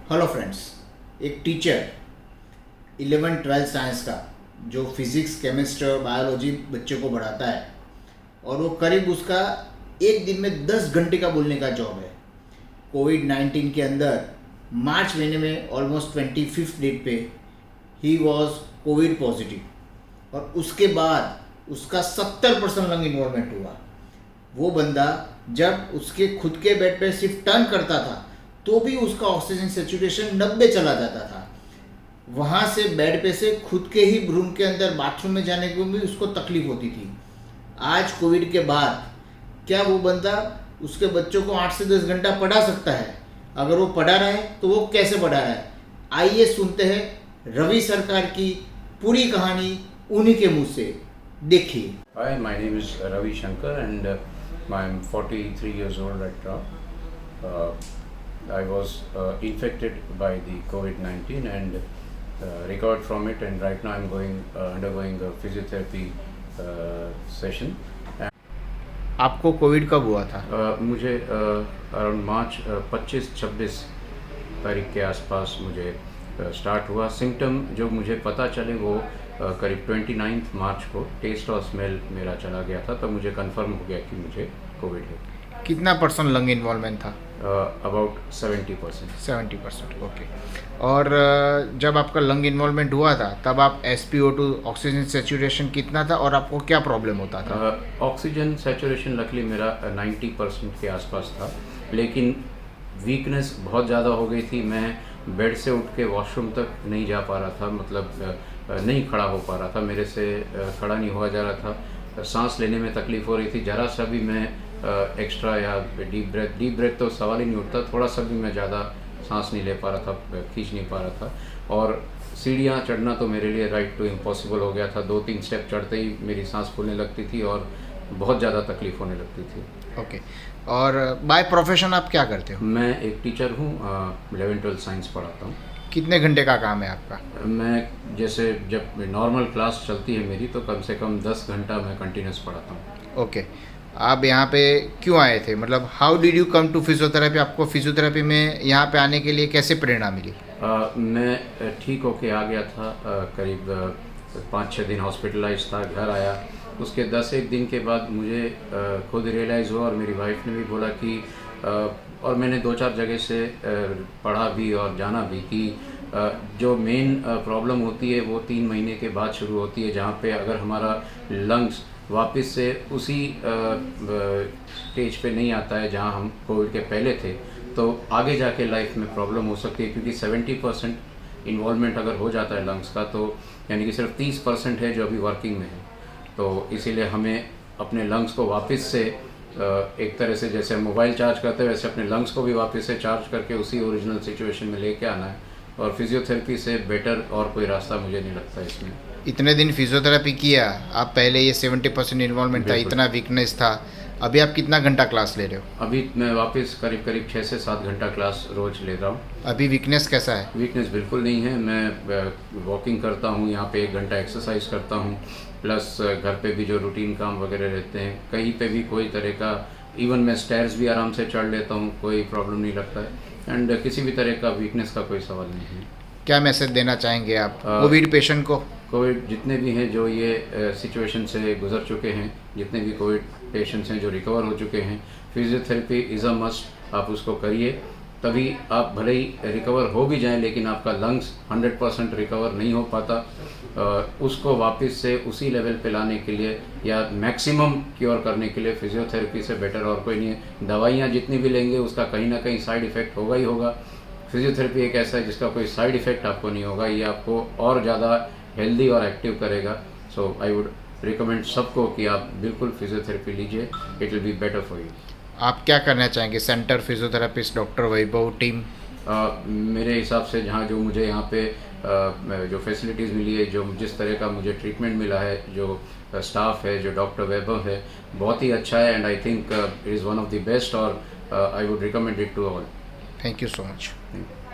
Hello friends, एक teacher 11-12 science का जो फिज़िक्स, केमिस्ट्री और बायोलॉजी बच्चों को पढ़ाता है और वो करीब उसका एक दिन में 10 घंटे का बोलने का जॉब है। कोविड-19 के अंदर मार्च महीने में ऑलमोस्ट 25th डेट पे ही वॉज कोविड पॉजिटिव और उसके बाद उसका 70% लंग इन्वॉल्वमेंट हुआ। वो बंदा जब उसके खुद के बेड पे सिर्फ टर्न करता था तो भी उसका ऑक्सीजन सैचुरेशन 90 चला जाता था। वहाँ से बेड पे से खुद के ही रूम के अंदर बाथरूम में जाने को भी उसको तकलीफ होती थी। आज कोविड के बाद क्या वो बंदा उसके बच्चों को 8 से 10 घंटा पढ़ा सकता है? अगर वो पढ़ा रहा है तो वो कैसे पढ़ा रहा है? आइए सुनते हैं रवि सरकार की पूरी कहानी उन्हीं के मुंह से। देखिए। Hi, my name is Ravi Shankar and I'm 43 years old right now. I was infected by the COVID-19 and recovered from it, and right now I'm undergoing a physiotherapy session. आपको कोविड कब हुआ था? मुझे around March 25-26 तारीख के आसपास मुझे start हुआ। सिम्टम जो मुझे पता चले वो करीब 29 मार्च को टेस्ट और स्मेल मेरा चला गया था, तब मुझे कंफर्म हो गया कि मुझे कोविड है। कितना परसेंट लंग इन्वॉल्वमेंट था? अबाउट 70%। 70%, ओके। और जब आपका लंग इन्वॉल्वमेंट हुआ था तब आप SpO2 ऑक्सीजन सैचुरेशन कितना था और आपको क्या प्रॉब्लम होता था? ऑक्सीजन सैचुरेशन लकीली मेरा 90% के आसपास था, लेकिन वीकनेस बहुत ज़्यादा हो गई थी। मैं बेड से उठ के वॉशरूम तक नहीं जा पा रहा था, मतलब नहीं खड़ा हो पा रहा था, मेरे से खड़ा नहीं हुआ जा रहा था। सांस लेने में तकलीफ़ हो रही थी। ज़रा सा भी मैं एक्स्ट्रा या डीप ब्रेथ तो सवाल ही नहीं उठता, थोड़ा सा भी मैं ज़्यादा सांस नहीं ले पा रहा था, खींच नहीं पा रहा था। और सीढ़ियाँ चढ़ना तो मेरे लिए राइट टू इम्पॉसिबल हो गया था। 2-3 स्टेप चढ़ते ही मेरी सांस फूलने लगती थी और बहुत ज़्यादा तकलीफ़ होने लगती थी। ओके। और बाय प्रोफेशन आप क्या करते हो? मैं एक टीचर हूँ, 11-12 साइंस पढ़ाता हूँ। कितने घंटे का काम है आपका? मैं जैसे जब नॉर्मल क्लास चलती है मेरी तो कम से कम 10 घंटा मैं कंटिन्यूस पढ़ाता हूँ। ओके। आप यहाँ पे क्यों आए थे? मतलब how did you come to physiotherapy? आपको फिजियोथेरेपी में यहाँ पे आने के लिए कैसे प्रेरणा मिली? मैं ठीक होके आ गया था, करीब 5-6 दिन हॉस्पिटलाइज था, घर आया। उसके 10-1 दिन के बाद मुझे खुद रियलाइज़ हुआ और मेरी वाइफ ने भी बोला कि और मैंने 2-4 जगह से पढ़ा भी और जाना भी कि जो मेन प्रॉब्लम होती है वो 3 महीने के बाद शुरू होती है, जहाँ पे अगर हमारा लंग्स वापस से उसी स्टेज पे नहीं आता है जहाँ हम कोविड के पहले थे, तो आगे जाके लाइफ में प्रॉब्लम हो सकती है। क्योंकि 70% इन्वॉल्वमेंट अगर हो जाता है लंग्स का, तो यानी कि सिर्फ 30% है जो अभी वर्किंग में है। तो इसीलिए हमें अपने लंग्स को वापस से एक तरह से जैसे मोबाइल चार्ज करते हैं वैसे अपने लंग्स को भी वापस से चार्ज करके उसी ओरिजिनल सिचुएशन में लेके आना है। और फिजियोथेरेपी से बेटर और कोई रास्ता मुझे नहीं लगता इसमें। इतने दिन फिजियोथेरेपी किया, आप पहले ये 70% इन्वॉल्वमेंट था, इतना वीकनेस था, अभी आप कितना घंटा क्लास ले रहे हो? अभी मैं वापस करीब 6 से 7 घंटा क्लास रोज ले रहा हूँ। अभी वीकनेस कैसा है? वीकनेस बिल्कुल नहीं है। मैं वॉकिंग करता हूँ, यहाँ पे 1 घंटा एक्सरसाइज करता हूँ, प्लस घर पे भी जो रूटीन काम वगैरह रहते हैं, कहीं पे भी कोई तरह का, इवन मैं स्टेयर्स भी आराम से चढ़ लेता हूँ, कोई प्रॉब्लम नहीं लगता है। एंड किसी भी तरह का वीकनेस का कोई सवाल नहीं है। क्या मैसेज देना चाहेंगे आप कोविड पेशेंट को? कोविड जितने भी हैं जो ये सिचुएशन से गुजर चुके हैं, जितने भी कोविड पेशेंट्स हैं जो रिकवर हो चुके हैं, फिजियोथेरेपी इज़ अ मस्ट। आप उसको करिए, तभी आप भले ही रिकवर हो भी जाएं, लेकिन आपका लंग्स 100% रिकवर नहीं हो पाता। उसको वापस से उसी लेवल पे लाने के लिए या मैक्सिमम क्योर करने के लिए फिजियोथेरेपी से बेटर और कोई नहीं है। दवाइयाँ जितनी भी लेंगे उसका कहीं ना कहीं साइड इफ़ेक्ट होगा ही होगा। फिजियोथेरेपी एक ऐसा है जिसका कोई साइड इफ़ेक्ट आपको नहीं होगा, ये आपको और ज़्यादा हेल्दी और एक्टिव करेगा। सो आई वुड रिकमेंड सबको कि आप बिल्कुल फिजियोथेरेपी लीजिए, it will be better for you. आप क्या करना चाहेंगे सेंटर फिजियोथेरेपिस्ट डॉक्टर वैभव टीम? मेरे हिसाब से जहाँ जो मुझे यहाँ पे जो फैसिलिटीज़ मिली है, जो जिस तरह का मुझे ट्रीटमेंट मिला है, जो स्टाफ है, जो डॉक्टर वैभव है, बहुत ही अच्छा है। And I think it is one of the best और I would recommend it to all. Thank you so much. Thank you.